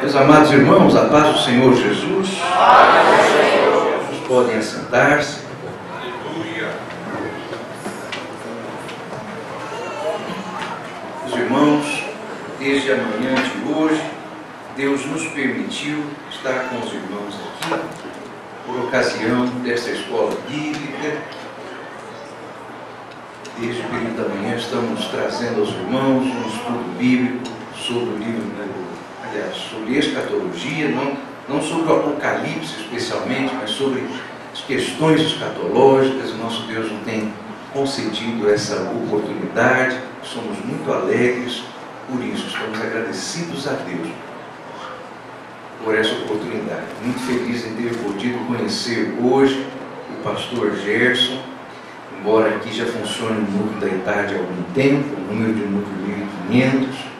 Meus amados irmãos, a paz do Senhor Jesus. Vocês podem assentar-se. Os irmãos, desde a manhã de hoje, Deus nos permitiu estar com os irmãos aqui, por ocasião desta escola bíblica. Desde o período da manhã estamos trazendo aos irmãos um estudo bíblico sobre o livro, sobre escatologia, não sobre o Apocalipse especialmente, mas sobre as questões escatológicas. Nosso Deus nos tem concedido essa oportunidade, somos muito alegres por isso, estamos agradecidos a Deus por essa oportunidade. Muito feliz em ter podido conhecer hoje o pastor Gerson, embora aqui já funcione o núcleo da idade há algum tempo, o número de núcleo 1500,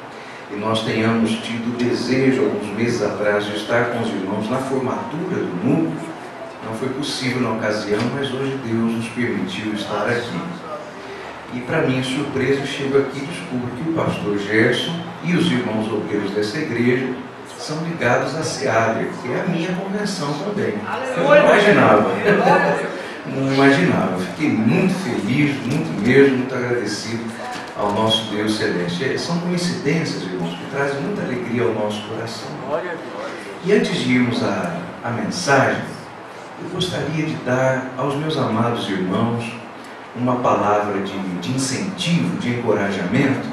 e nós tenhamos tido o desejo, alguns meses atrás, de estar com os irmãos na formatura do núcleo. Não foi possível na ocasião, mas hoje Deus nos permitiu estar aqui. E para minha surpresa, eu chego aqui e descubro que o pastor Gerson e os irmãos obreiros dessa igreja são ligados à SEADRE, que é a minha convenção também. Eu não imaginava. Não imaginava. Fiquei muito feliz, muito mesmo, muito agradecido ao nosso Deus Celeste. São coincidências, irmãos, que trazem muita alegria ao nosso coração. E antes de irmos à mensagem, eu gostaria de dar aos meus amados irmãos uma palavra de incentivo, de encorajamento,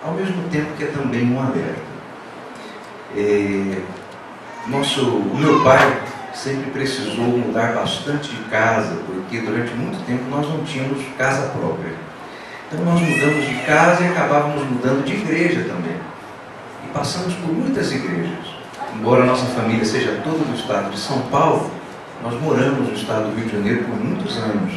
ao mesmo tempo que é também um alerta. O meu pai sempre precisou mudar bastante de casa, porque durante muito tempo nós não tínhamos casa própria. Então nós mudamos de casa e acabávamos mudando de igreja também. E passamos por muitas igrejas. Embora a nossa família seja toda do estado de São Paulo, nós moramos no estado do Rio de Janeiro por muitos anos.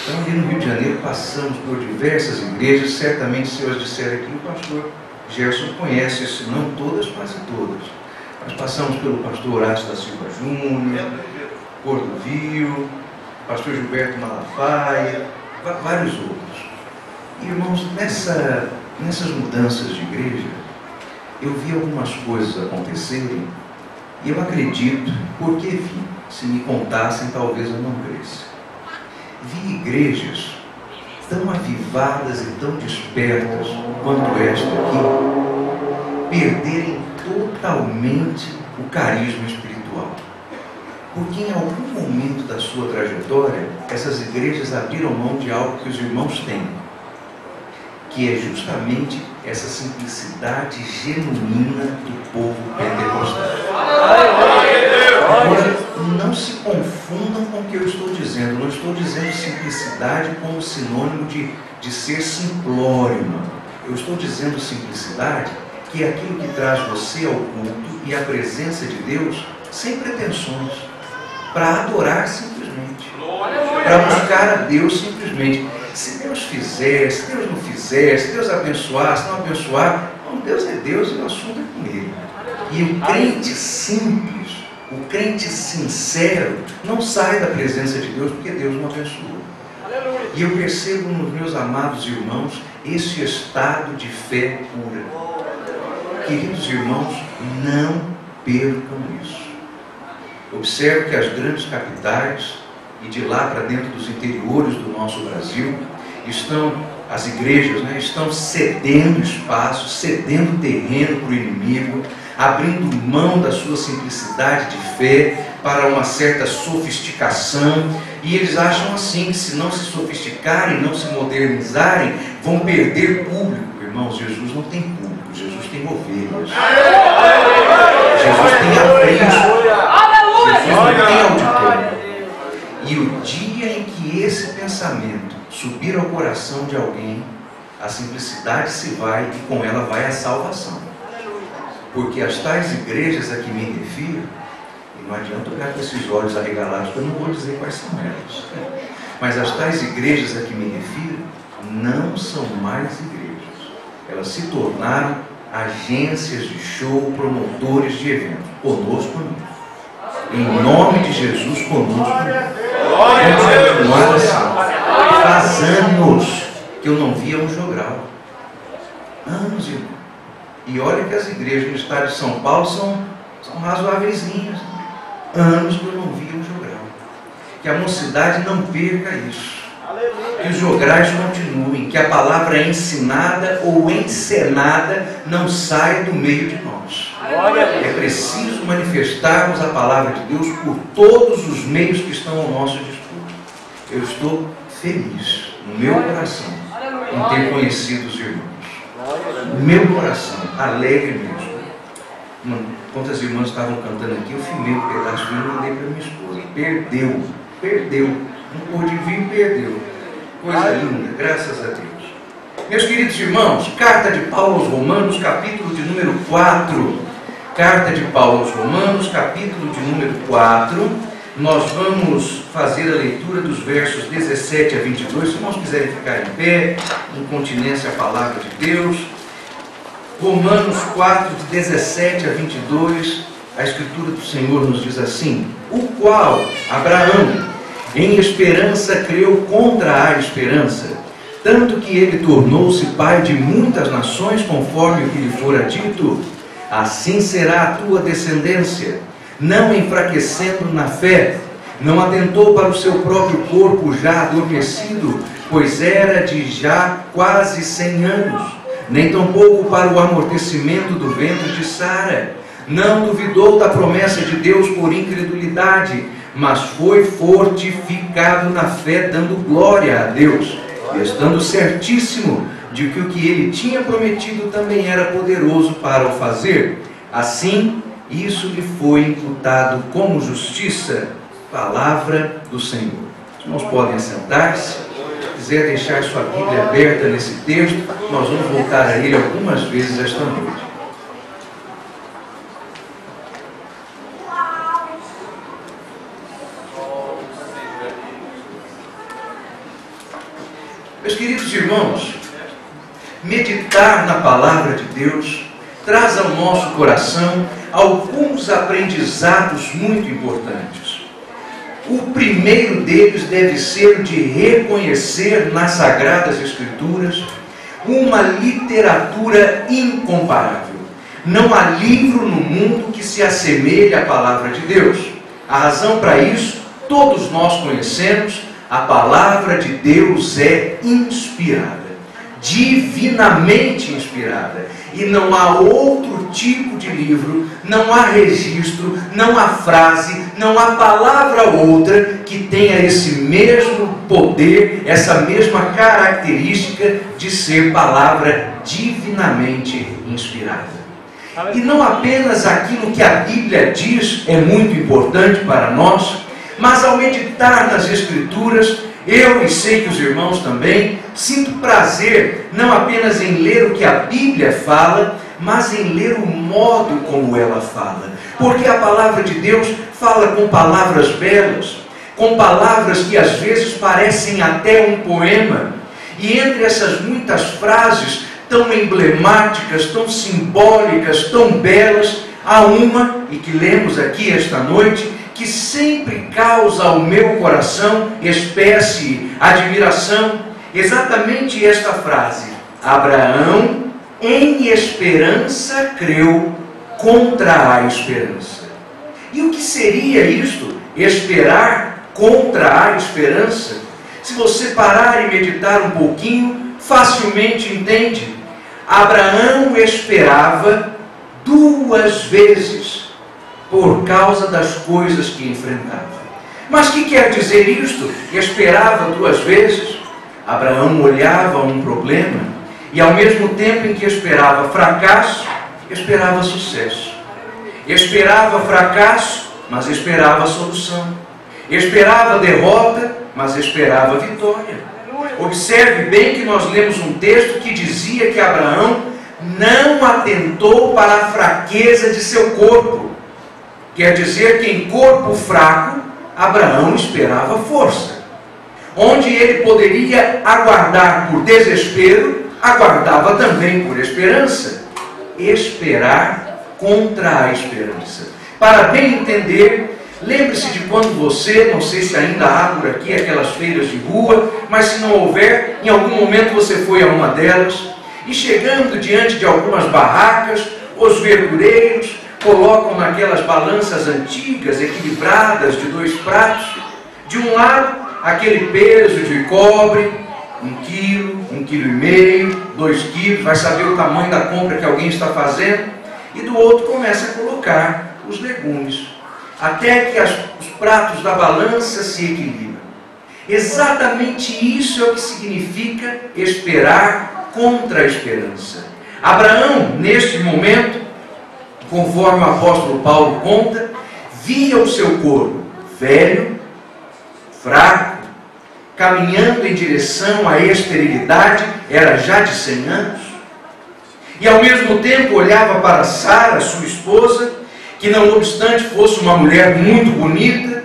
Então ali no Rio de Janeiro passamos por diversas igrejas. Certamente, se eu disser aqui, o pastor Gerson conhece, se não todas, quase todas. Nós passamos pelo pastor Horácio da Silva Júnior, Cordovil, pastor Gilberto Malafaia, vários outros. E, irmãos, nessas mudanças de igreja, eu vi algumas coisas acontecerem, e eu acredito, porque vi, se me contassem, talvez eu não cresça. Vi igrejas tão avivadas e tão despertas quanto esta aqui, perderem totalmente o carisma espiritual. Porque em algum momento da sua trajetória, essas igrejas abriram mão de algo que os irmãos têm, que é justamente essa simplicidade genuína do povo pentecostal. Agora, não se confundam com o que eu estou dizendo. Não estou dizendo simplicidade como sinônimo de ser simplório. Eu estou dizendo simplicidade, que é aquilo que traz você ao culto e à presença de Deus sem pretensões, para adorar simplesmente, para buscar a Deus simplesmente. Se Deus fizer, se Deus não fizer, se Deus abençoar, se não abençoar, bom, Deus é Deus e o assunto é com Ele. E o crente simples, o crente sincero, não sai da presença de Deus porque Deus não abençoou. E eu percebo nos meus amados irmãos esse estado de fé pura. Queridos irmãos, não percam isso. Observe que as grandes capitais e de lá para dentro dos interiores do nosso Brasil, as igrejas, estão cedendo espaço, cedendo terreno para o inimigo, abrindo mão da sua simplicidade de fé para uma certa sofisticação, e eles acham assim, que se não se sofisticarem, não se modernizarem, vão perder público. Irmãos, Jesus não tem público, Jesus tem ovelhas. Jesus tem aprisco. Jesus não tem auditório. E o dia em que esse pensamento subir ao coração de alguém, a simplicidade se vai e com ela vai a salvação. Porque as tais igrejas a que me refiro, e não adianta eu ficar com esses olhos arregalados, porque eu não vou dizer quais são elas, mas as tais igrejas a que me refiro não são mais igrejas. Elas se tornaram agências de show, promotores de eventos. Conosco não. Em nome de Jesus, conosco não. Vamos continuar assim. Faz anos que eu não via um jogral. Anos, irmão. E olha que as igrejas no estado de São Paulo são razoáveiszinhas. Anos que eu não via um jogral. Que a mocidade não perca isso. Que os jograis continuem. Que a palavra ensinada ou encenada não saia do meio de nós. É preciso manifestarmos a palavra de Deus por todos os meios que estão ao nosso dispor. Eu estou feliz no meu coração em ter conhecido os irmãos. Meu coração, alegre mesmo. Enquanto as irmãs estavam cantando aqui, eu filmei um pedaço e mandei para minha esposa. Perdeu. Não pôde vir, perdeu. Coisa linda, graças a Deus. Meus queridos irmãos, carta de Paulo aos Romanos, capítulo de número 4. Carta de Paulo aos Romanos, capítulo de número 4. Nós vamos fazer a leitura dos versos 17 a 22. Se nós quiserem ficar em pé, em continência à palavra de Deus. Romanos 4, de 17 a 22, a Escritura do Senhor nos diz assim: o qual, Abraão, em esperança creu contra a esperança, tanto que ele tornou-se pai de muitas nações, conforme o que lhe fora dito, assim será a tua descendência, não enfraquecendo na fé, não atentou para o seu próprio corpo já adormecido, pois era de já quase 100 anos, nem tampouco para o amortecimento do ventre de Sara. Não duvidou da promessa de Deus por incredulidade, mas foi fortificado na fé, dando glória a Deus, estando certíssimo de que o que ele tinha prometido também era poderoso para o fazer. Assim, isso lhe foi imputado como justiça. Palavra do Senhor. Os irmãos podem sentar-se. Se quiser deixar sua Bíblia aberta nesse texto, nós vamos voltar a ele algumas vezes esta noite. Meus queridos irmãos, meditar na palavra de Deus traz ao nosso coração alguns aprendizados muito importantes. O primeiro deles deve ser o de reconhecer nas Sagradas Escrituras uma literatura incomparável. Não há livro no mundo que se assemelhe à palavra de Deus. A razão para isso, todos nós conhecemos: a palavra de Deus é inspirada, divinamente inspirada. E não há outro tipo de livro, não há registro, não há frase, não há palavra outra que tenha esse mesmo poder, essa mesma característica de ser palavra divinamente inspirada. E não apenas aquilo que a Bíblia diz é muito importante para nós, mas ao meditar nas Escrituras, eu, e sei que os irmãos também, sinto prazer não apenas em ler o que a Bíblia fala, mas em ler o modo como ela fala. Porque a palavra de Deus fala com palavras belas, com palavras que às vezes parecem até um poema. E entre essas muitas frases tão emblemáticas, tão simbólicas, tão belas, há uma, e que lemos aqui esta noite, que sempre causa ao meu coração espécie, admiração. Exatamente esta frase: Abraão em esperança creu contra a esperança. E o que seria isto? Esperar contra a esperança? Se você parar e meditar um pouquinho, facilmente entende. Abraão esperava 2 vezes por causa das coisas que enfrentava. Mas o que quer dizer isto? Esperava 2 vezes. Abraão olhava um problema e, ao mesmo tempo em que esperava fracasso, esperava sucesso. Esperava fracasso, mas esperava solução. Esperava derrota, mas esperava vitória. Observe bem que nós lemos um texto que dizia que Abraão não atentou para a fraqueza de seu corpo. Quer dizer que em corpo fraco, Abraão esperava força. Onde ele poderia aguardar por desespero, aguardava também por esperança. Esperar contra a esperança. Para bem entender, lembre-se de quando você, não sei se ainda há por aqui aquelas feiras de rua, mas se não houver, em algum momento você foi a uma delas, e chegando diante de algumas barracas, os verdureiros colocam naquelas balanças antigas, equilibradas, de 2 pratos, de um lado aquele peso de cobre, 1 quilo, 1,5 quilo, 2 quilos, vai saber o tamanho da compra que alguém está fazendo, e do outro começa a colocar os legumes, até que os pratos da balança se equilibram. Exatamente isso é o que significa esperar contra a esperança. Abraão, neste momento, conforme o apóstolo Paulo conta, via o seu corpo velho, fraco, caminhando em direção à esterilidade, era já de 100 anos, e ao mesmo tempo olhava para Sara, sua esposa, que não obstante fosse uma mulher muito bonita,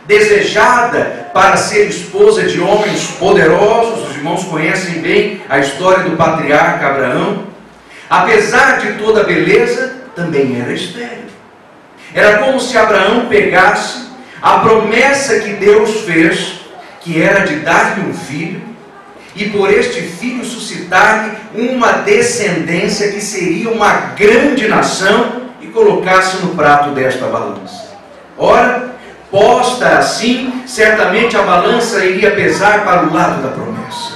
desejada para ser esposa de homens poderosos. Os irmãos conhecem bem a história do patriarca Abraão. Apesar de toda a beleza, também era estéril. Era como se Abraão pegasse a promessa que Deus fez, que era de dar-lhe um filho, e por este filho suscitar-lhe uma descendência que seria uma grande nação, e colocasse no prato desta balança. Ora, posta assim, certamente a balança iria pesar para o lado da promessa.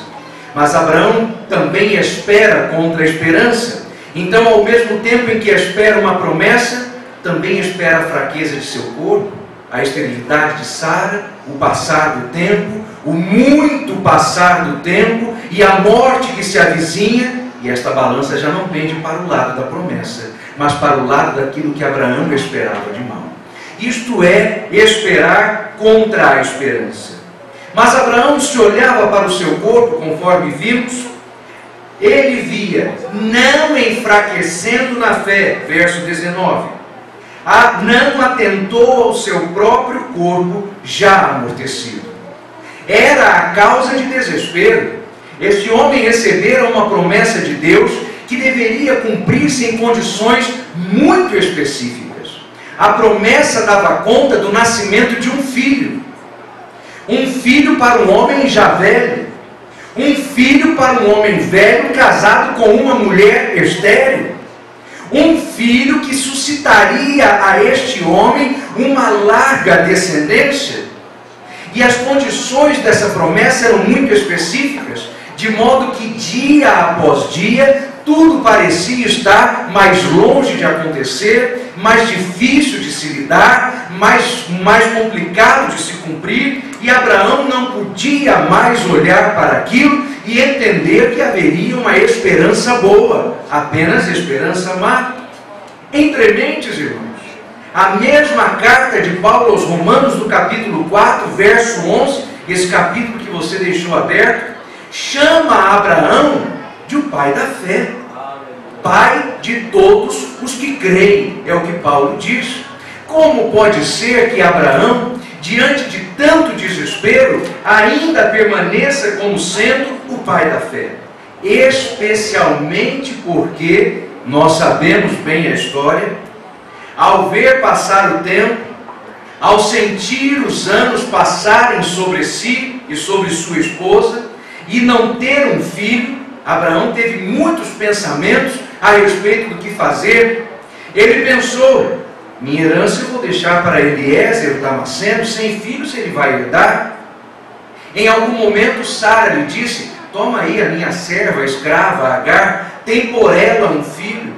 Mas Abraão também espera contra a esperança. Então, ao mesmo tempo em que espera uma promessa, também espera a fraqueza de seu corpo, a esterilidade de Sara, o passar do tempo, o muito passar do tempo e a morte que se avizinha. E esta balança já não pende para o lado da promessa, mas para o lado daquilo que Abraão esperava de mal. Isto é esperar contra a esperança. Mas Abraão se olhava para o seu corpo, conforme vimos, ele via, não enfraquecendo na fé, verso 19, não atentou ao seu próprio corpo já amortecido. Era a causa de desespero. Este homem recebera uma promessa de Deus que deveria cumprir-se em condições muito específicas. A promessa dava conta do nascimento de um filho para um homem já velho, um filho para um homem velho casado com uma mulher estéril, um filho que suscitaria a este homem uma larga descendência. E as condições dessa promessa eram muito específicas, de modo que dia após dia tudo parecia estar mais longe de acontecer, mais difícil de se lidar, mais complicado de se cumprir, e Abraão não podia mais olhar para aquilo e entender que haveria uma esperança boa, apenas esperança má. Entre mentes, irmãos, a mesma carta de Paulo aos Romanos, no capítulo 4, verso 11, esse capítulo que você deixou aberto, chama Abraão de o pai da fé, pai de todos os que creem, é o que Paulo diz. Como pode ser que Abraão, diante de tanto desespero, ainda permaneça como sendo o pai da fé? Especialmente porque nós sabemos bem a história. Ao ver passar o tempo, ao sentir os anos passarem sobre si e sobre sua esposa, e não ter um filho, Abraão teve muitos pensamentos a respeito do que fazer. Ele pensou: minha herança eu vou deixar para Eliezer, o Damasceno, sem filhos ele vai herdar. Em algum momento Sara lhe disse: toma aí a minha serva, a escrava Agar, tem por ela um filho.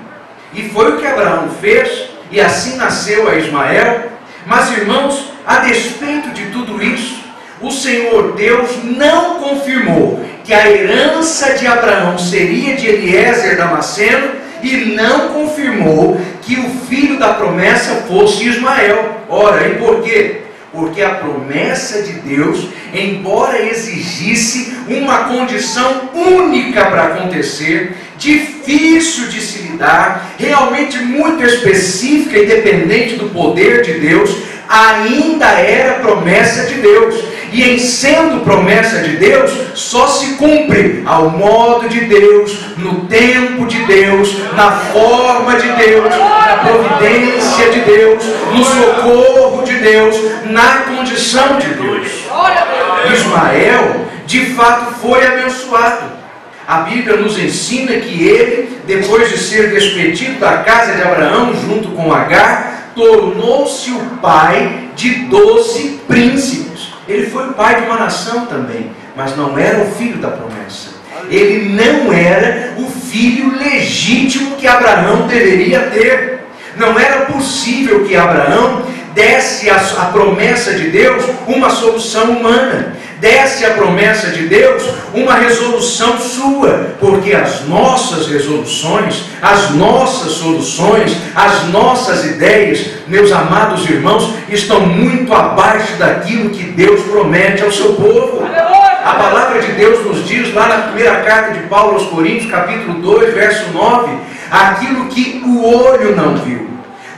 E foi o que Abraão fez, e assim nasceu a Ismael. Mas, irmãos, a despeito de tudo isso, o Senhor Deus não confirmou que a herança de Abraão seria de Eliezer Damasceno, e não confirmou que o filho da promessa fosse Ismael. Ora, e por quê? Porque a promessa de Deus, embora exigisse uma condição única para acontecer, difícil de se lidar, realmente muito específica e dependente do poder de Deus, ainda era promessa de Deus. E em sendo promessa de Deus, só se cumpre ao modo de Deus, no tempo de Deus, na forma de Deus, na providência de Deus, no socorro de Deus, na condição de Deus. Ismael, de fato, foi abençoado. A Bíblia nos ensina que ele, depois de ser despedido da casa de Abraão junto com Agar, tornou-se o pai de 12 príncipes. Ele foi o pai de uma nação também, mas não era o filho da promessa. Ele não era o filho legítimo que Abraão deveria ter. Não era possível que Abraão desse a promessa de Deus uma solução humana, desse a promessa de Deus uma resolução sua, porque as nossas resoluções, as nossas soluções, as nossas ideias, meus amados irmãos, estão muito abaixo daquilo que Deus promete ao seu povo. A palavra de Deus nos diz lá na primeira carta de Paulo aos Coríntios, capítulo 2, verso 9, aquilo que o olho não viu,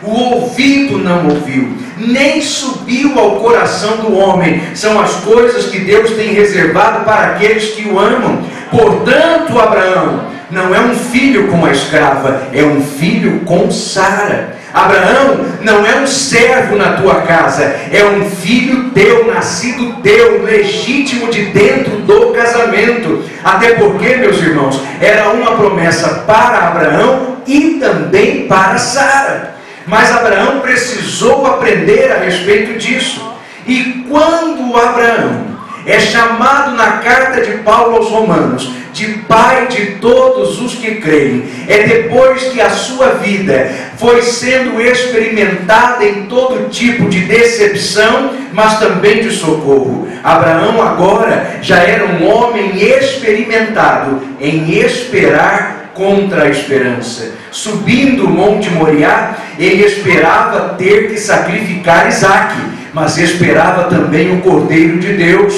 o ouvido não ouviu, nem subiu ao coração do homem, são as coisas que Deus tem reservado para aqueles que o amam. Portanto, Abraão não é um filho com a escrava, é um filho com Sara. Abraão não é um servo na tua casa, é um filho teu, nascido teu, legítimo de dentro do casamento. Até porque, meus irmãos, era uma promessa para Abraão e também para Sara. Mas Abraão precisou aprender a respeito disso. E quando Abraão é chamado na carta de Paulo aos Romanos de pai de todos os que creem, é depois que a sua vida foi sendo experimentada em todo tipo de decepção, mas também de socorro. Abraão agora já era um homem experimentado em esperar contra a esperança. Subindo o Monte Moriá, ele esperava ter que sacrificar Isaque, mas esperava também o Cordeiro de Deus.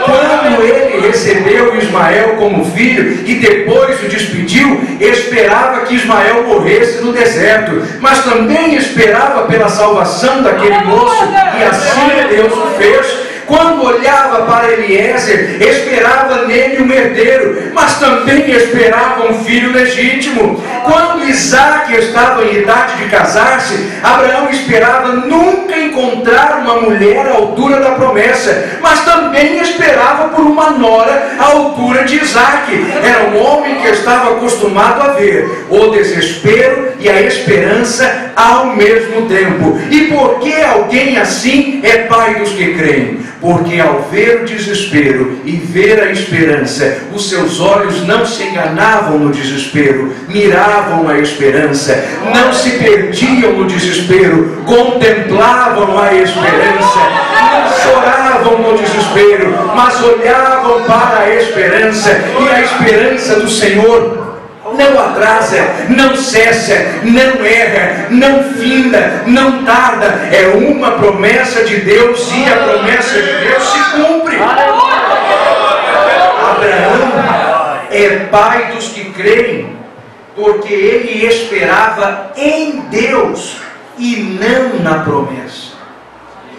Quando ele recebeu Ismael como filho e depois o despediu, esperava que Ismael morresse no deserto, mas também esperava pela salvação daquele moço, e assim Deus o fez. Quando olhava para Eliezer, esperava nele um herdeiro, mas também esperava um filho legítimo. Quando Isaque estava em idade de casar-se, Abraão esperava nunca encontrar uma mulher à altura da promessa, mas também esperava por uma nora à altura de Isaque. Era um homem que estava acostumado a ver o desespero e a esperança ao mesmo tempo. E por que alguém assim é pai dos que creem? Porque ao ver o desespero e ver a esperança, os seus olhos não se enganavam no desespero, miravam a esperança, não se perdiam no desespero, contemplavam a esperança, não choravam no desespero, mas olhavam para a esperança, e a esperança do Senhor não atrasa, não cessa, não erra, não finda, não tarda. É uma promessa de Deus e a promessa de Deus se cumpre. Abraão é pai dos que creem, porque ele esperava em Deus e não na promessa.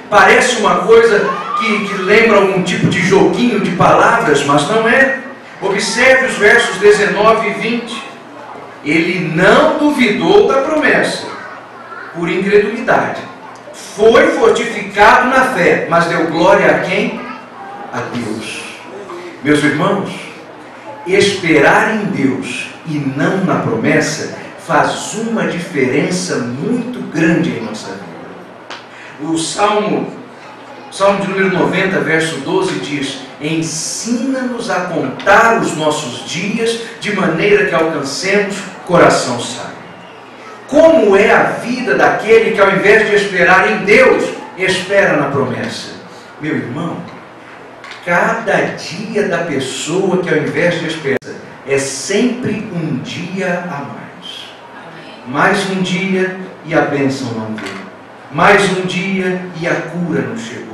Parece uma coisa que lembra algum tipo de joguinho de palavras, mas não é. Observe os versos 19 e 20. Ele não duvidou da promessa por incredulidade, foi fortificado na fé, mas deu glória a quem? A Deus. Meus irmãos, esperar em Deus e não na promessa faz uma diferença muito grande em nossa vida. O Salmo de número 90, verso 12 diz: ensina-nos a contar os nossos dias, de maneira que alcancemos coração sábio. Como é a vida daquele que, ao invés de esperar em Deus, espera na promessa? Meu irmão, cada dia da pessoa que, ao invés de esperar, é sempre um dia a mais. Mais um dia e a bênção não veio. Mais um dia e a cura não chegou.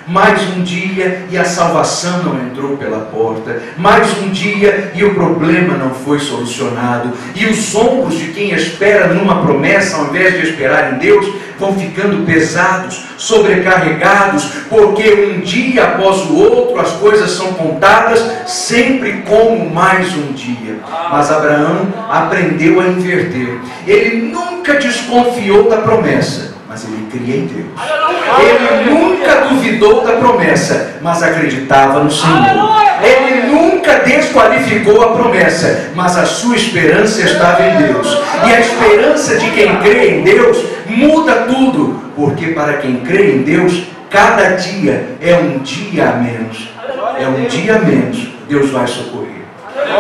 Mais um dia e a salvação não entrou pela porta. Mais um dia e o problema não foi solucionado. E os ombros de quem espera numa promessa, ao invés de esperar em Deus, vão ficando pesados, sobrecarregados, porque um dia após o outro as coisas são contadas sempre como mais um dia. Mas Abraão aprendeu a inverter. Ele nunca desconfiou da promessa, mas ele cria em Deus. Ele nunca duvidou da promessa, mas acreditava no Senhor. Ele nunca desqualificou a promessa, mas a sua esperança estava em Deus. E a esperança de quem crê em Deus muda tudo, porque para quem crê em Deus, cada dia é um dia a menos. É um dia a menos, Deus vai socorrer.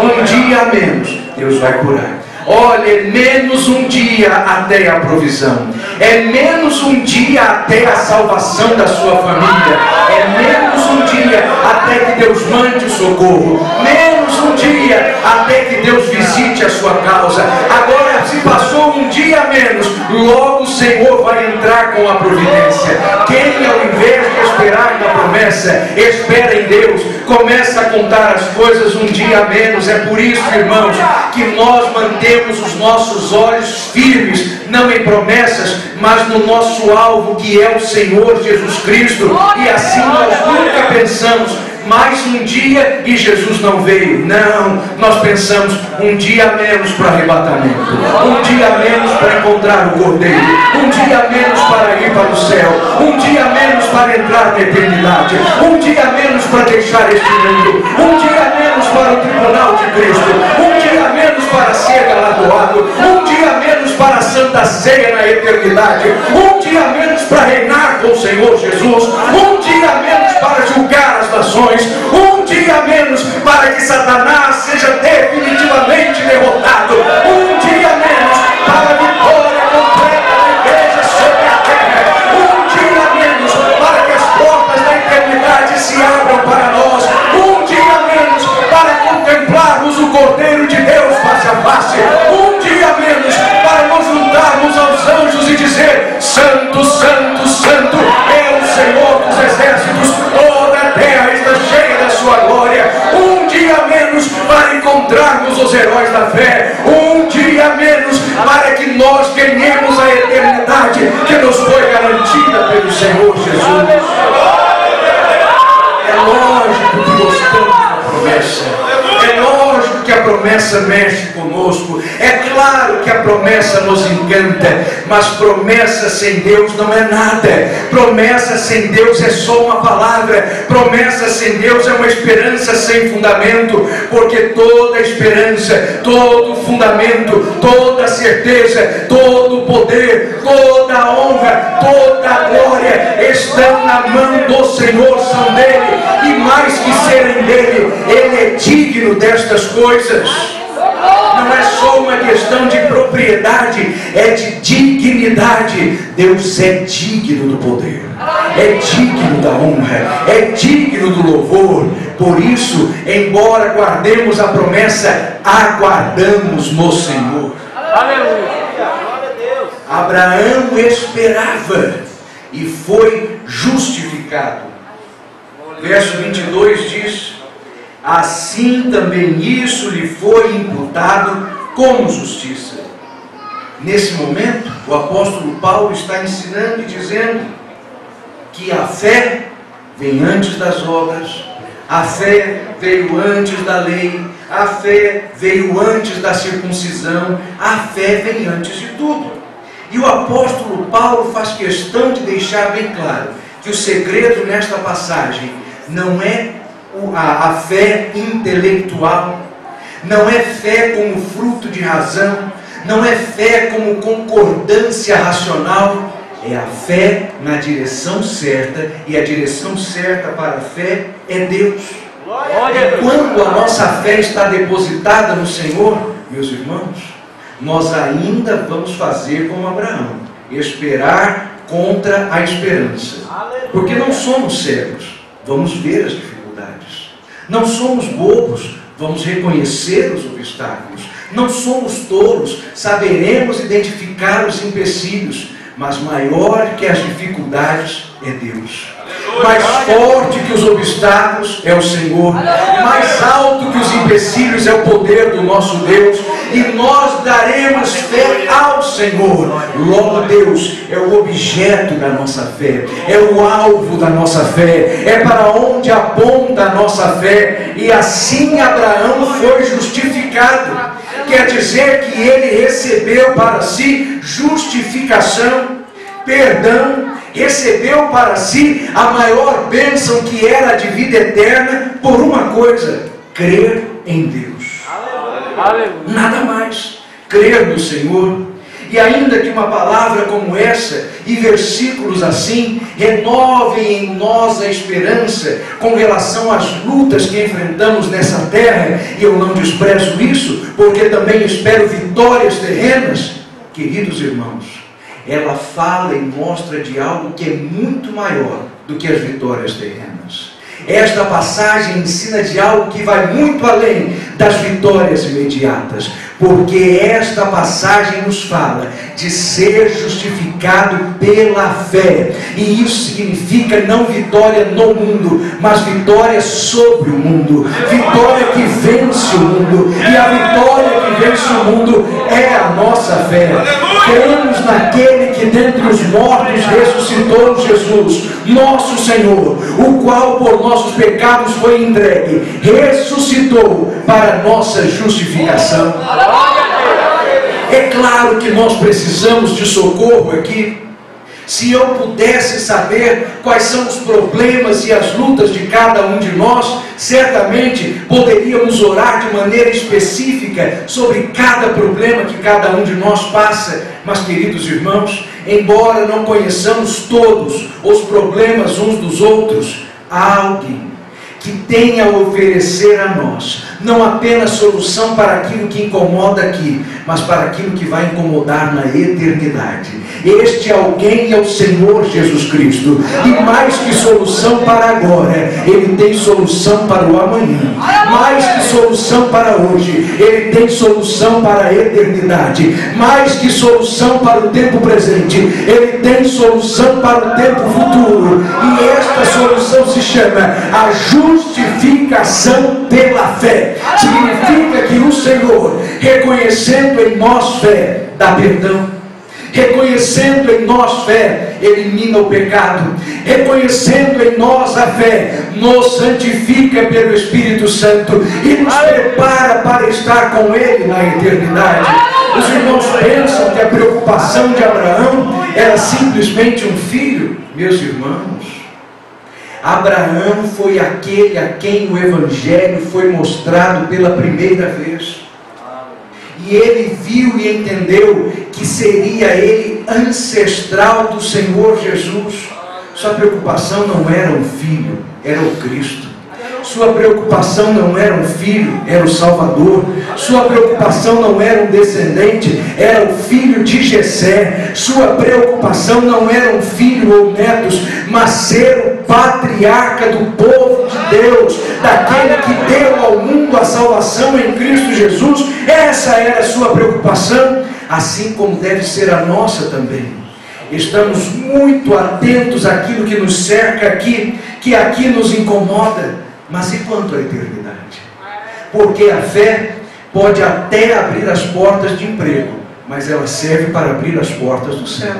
Um dia a menos, Deus vai curar. Olha, é menos um dia até a provisão. É menos um dia até a salvação da sua família. É menos um dia até que Deus mande o socorro. Menos um dia até que Deus visite a sua causa. Agora, se passou um dia a menos, logo o Senhor vai entrar com a providência. Quem, ao invés de esperar na promessa, espera em Deus, começa a contar as coisas um dia a menos. É por isso, irmãos, que nós mantemos os nossos olhos firmes, não em promessas, mas no nosso alvo, que é o Senhor Jesus Cristo. E assim nós nunca pensamos, mais um dia e Jesus não veio. Não, nós pensamos um dia a menos para arrebatamento, um dia a menos para encontrar o Cordeiro, um dia a menos para ir para o céu, um dia a menos para entrar na eternidade, um dia a menos para deixar este mundo, um dia a menos para o tribunal de Cristo, um dia a menos para ser galardoado, um dia a menos para a Santa Ceia na eternidade, um dia a menos para reinar com o Senhor Jesus, um dia a menos para julgar as nações, um dia a menos para que Satanás seja definitivamente derrotado, um dia a menos para a vitória completa da igreja sobre a terra, um dia a menos para que as portas da eternidade se abram para nós, um dia a menos para contemplarmos o Cordeiro de Deus face a face, um dia a menos para nos juntarmos aos anjos e dizer: Santo, Santo, Santo é o Senhor dos exércitos, toda a terra está cheia da sua glória. Um dia a menos para encontrarmos os heróis da fé, um dia a menos para que nós ganhemos a eternidade que nos foi garantida pelo Senhor Jesus. É lógico que gostamos da promessa. É lógico que a promessa mexe conosco. É claro que a promessa nos encanta. Mas promessa sem Deus não é nada. Promessa sem Deus é só uma palavra. Promessa sem Deus é uma esperança sem fundamento. Porque toda esperança, todo fundamento, toda certeza, todo poder, toda honra, toda glória estão na mão do Senhor, são dele. E mais que serem dele, ele é digno destas coisas. Não é só uma questão de propriedade, é de dignidade. Deus é digno do poder, é digno da honra, é digno do louvor. Por isso, embora guardemos a promessa, aguardamos no Senhor. Aleluia. Abraão esperava e foi justificado. Verso 22 diz: assim também isso lhe foi imputado como justiça. Nesse momento, o apóstolo Paulo está ensinando e dizendo que a fé vem antes das obras, a fé veio antes da lei, a fé veio antes da circuncisão, a fé vem antes de tudo. E o apóstolo Paulo faz questão de deixar bem claro que o segredo nesta passagem não é a fé intelectual, não é fé como fruto de razão, não é fé como concordância racional, é a fé na direção certa, e a direção certa para a fé é Deus. E quando a nossa fé está depositada no Senhor, meus irmãos, nós ainda vamos fazer como Abraão, esperar contra a esperança, porque não somos cegos, vamos ver as dificuldades. Não somos bobos, vamos reconhecer os obstáculos. Não somos tolos, saberemos identificar os empecilhos. Mas maior que as dificuldades é Deus. Mais forte que os obstáculos é o Senhor. Mais alto que os empecilhos é o poder do nosso Deus. E nós daremos fé ao Senhor. Logo Deus é o objeto da nossa fé, é o alvo da nossa fé, é para onde aponta a nossa fé. E assim Abraão foi justificado. Quer dizer que ele recebeu para si justificação, perdão, recebeu para si a maior bênção, que era a de vida eterna, por uma coisa: crer em Deus. Aleluia. Nada mais. Crer no Senhor. E ainda que uma palavra como essa e versículos assim renovem em nós a esperança com relação às lutas que enfrentamos nessa terra, e eu não desprezo isso, porque também espero vitórias terrenas, queridos irmãos, ela fala e mostra de algo que é muito maior do que as vitórias terrenas. Esta passagem ensina de algo que vai muito além das vitórias imediatas, porque esta passagem nos fala de ser justificado pela fé, e isso significa não vitória no mundo, mas vitória sobre o mundo, vitória que vence o mundo, e a vitória que vence o mundo é a nossa fé. Cremos naquele que dentre os mortos ressuscitou Jesus, nosso Senhor, o qual por nossos pecados foi entregue, ressuscitou para nossa justificação. É claro que nós precisamos de socorro aqui. Se eu pudesse saber quais são os problemas e as lutas de cada um de nós, certamente poderíamos orar de maneira específica sobre cada problema que cada um de nós passa. Mas, queridos irmãos, embora não conheçamos todos os problemas uns dos outros, há alguém que tem a oferecer a nós não apenas solução para aquilo que incomoda aqui, mas para aquilo que vai incomodar na eternidade. Este alguém é o Senhor Jesus Cristo, e mais que solução para agora, Ele tem solução para o amanhã. Mais que solução para hoje, Ele tem solução para a eternidade. Mais que solução para o tempo presente, Ele tem solução para o tempo futuro. E esta solução se chama a justificação pela fé. Significa que o Senhor, reconhecendo em nós fé, dá perdão. Reconhecendo em nós fé, elimina o pecado. Reconhecendo em nós a fé, nos santifica pelo Espírito Santo e nos prepara para estar com Ele na eternidade. Os irmãos pensam que a preocupação de Abraão era simplesmente um filho. Meus irmãos, Abraão foi aquele a quem o Evangelho foi mostrado pela primeira vez. E ele viu e entendeu que seria ele ancestral do Senhor Jesus. Sua preocupação não era um filho, era o Cristo. Sua preocupação não era um filho, era o Salvador. Sua preocupação não era um descendente, era o filho de Jessé. Sua preocupação não era um filho ou netos, mas ser o patriarca do povo de Deus, daquele que deu ao mundo a salvação em Cristo Jesus. Essa era a sua preocupação, assim como deve ser a nossa também. Estamos muito atentos àquilo que nos cerca aqui, que aqui nos incomoda. Mas e quanto à eternidade? Porque a fé pode até abrir as portas de emprego, mas ela serve para abrir as portas do céu.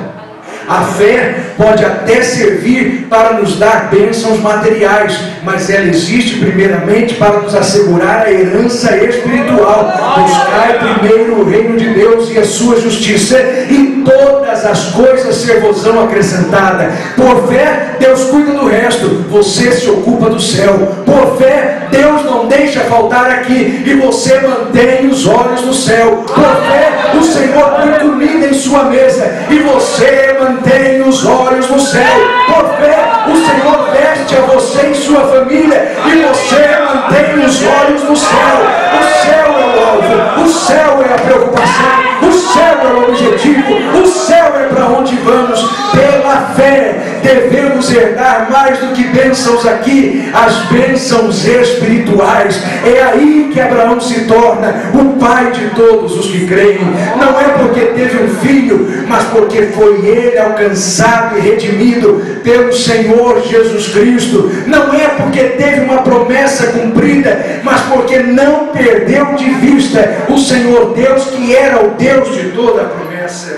A fé pode até servir para nos dar bênçãos materiais, mas ela existe primeiramente para nos assegurar a herança espiritual. Buscai primeiro o reino de Deus e a sua justiça, e todas as coisas ser-vos-ão acrescentadas. Por fé, Deus cuida do resto, você se ocupa do céu. Por fé, Deus não deixa faltar aqui, e você mantém os olhos no céu. Por fé, o Senhor põe comida em sua mesa, e você mantém os olhos no céu. Por fé, o Senhor veste a você e sua família, e você mantém os olhos no céu. O céu é o alvo, o céu é a preocupação, o céu é o objetivo, o céu é para onde vamos. Pela fé devemos herdar mais do que bênçãos aqui, as bênçãos espirituais. É aí que Abraão se torna o pai de todos os que creem. Não é porque teve um filho, mas porque foi ele alcançado e redimido pelo Senhor Jesus Cristo. Não é porque teve uma promessa cumprida, mas porque não perdeu de vista o Senhor Deus, que era o Deus de toda a promessa.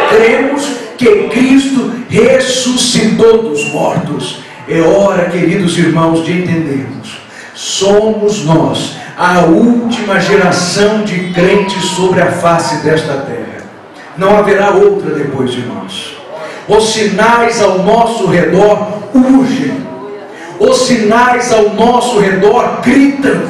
Cremos que Cristo ressuscitou dos mortos. É hora, queridos irmãos, de entendermos: somos nós a última geração de crentes sobre a face desta terra. Não haverá outra depois de nós. Os sinais ao nosso redor urgem. Os sinais ao nosso redor gritam.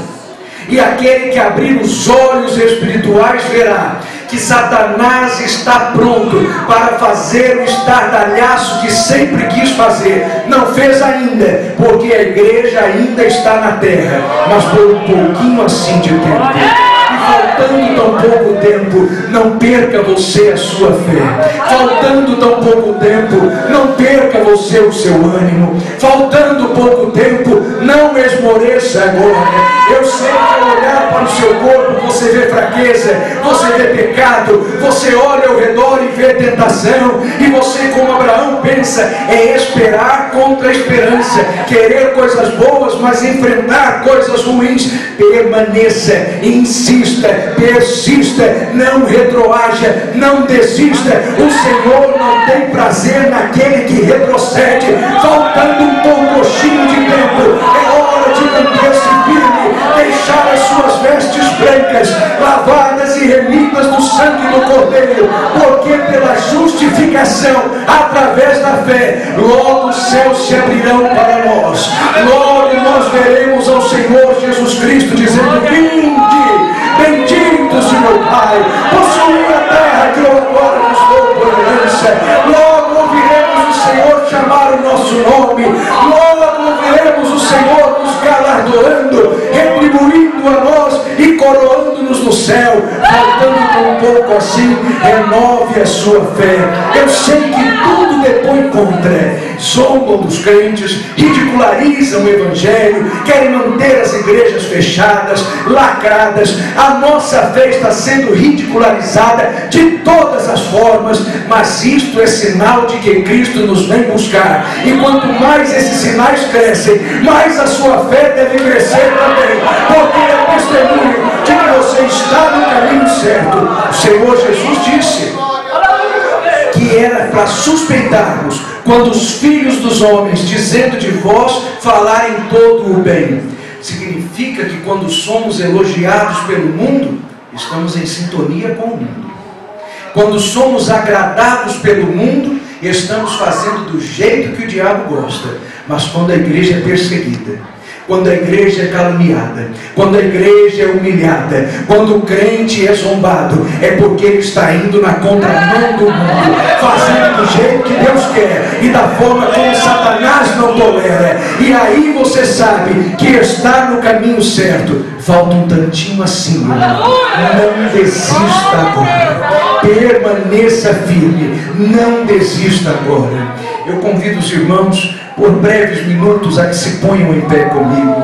E aquele que abrir os olhos espirituais verá que Satanás está pronto para fazer o estardalhaço que sempre quis fazer. Não fez ainda, porque a igreja ainda está na terra, mas por um pouquinho assim de tempo. Faltando tão pouco tempo, não perca você a sua fé. Faltando tão pouco tempo, não perca você o seu ânimo. Faltando pouco tempo, não esmoreça agora. Eu sei que ao olhar para o seu corpo, você vê fraqueza, você vê pecado, você olha ao redor e vê tentação, e você, como Abraão, pensa, é esperar contra a esperança, querer coisas boas, mas enfrentar coisas ruins. Permaneça, insista, persista, não retroaja, não desista. O Senhor não tem prazer naquele que retrocede. Faltando um pouquinho de tempo, é hora de manter-se firme, deixar as suas vestes brancas, lavadas e remidas do sangue do Cordeiro, porque pela justificação, através da fé, logo os céus se abrirão para nós. Logo nós veremos ao Senhor Jesus Cristo dizendo: vinde, benditos de meu Pai, possuí a terra que eu agora vos dou por herança. Logo ouviremos o Senhor chamar o nosso nome. Logo ouviremos o Senhor nos galardoando, retribuindo a nós e coroando-nos no céu. Faltando tão pouco assim, renove a sua fé. Eu sei que tudo depõe contra. Zombam dos crentes, ridicularizam o Evangelho, querem manter as igrejas fechadas, lacradas. A nossa fé está sendo ridicularizada de todas as formas, mas isto é sinal de que Cristo nos vem buscar. E quanto mais esses sinais crescem, mais a sua fé deve crescer também, porque é testemunho de que você está no caminho certo. O Senhor Jesus disse que era para suspeitarmos quando os filhos dos homens, dizendo de vós, falarem todo o bem. Significa que quando somos elogiados pelo mundo, estamos em sintonia com o mundo. Quando somos agradados pelo mundo, estamos fazendo do jeito que o diabo gosta. Mas quando a igreja é perseguida, quando a igreja é caluniada, quando a igreja é humilhada, quando o crente é zombado, é porque ele está indo na contramão do mundo, fazendo do jeito que Deus quer e da forma como Satanás não tolera. E aí você sabe que está no caminho certo. Falta um tantinho assim, não desista agora, permaneça firme, não desista agora. Eu convido os irmãos por breves minutos a que se ponham em pé comigo.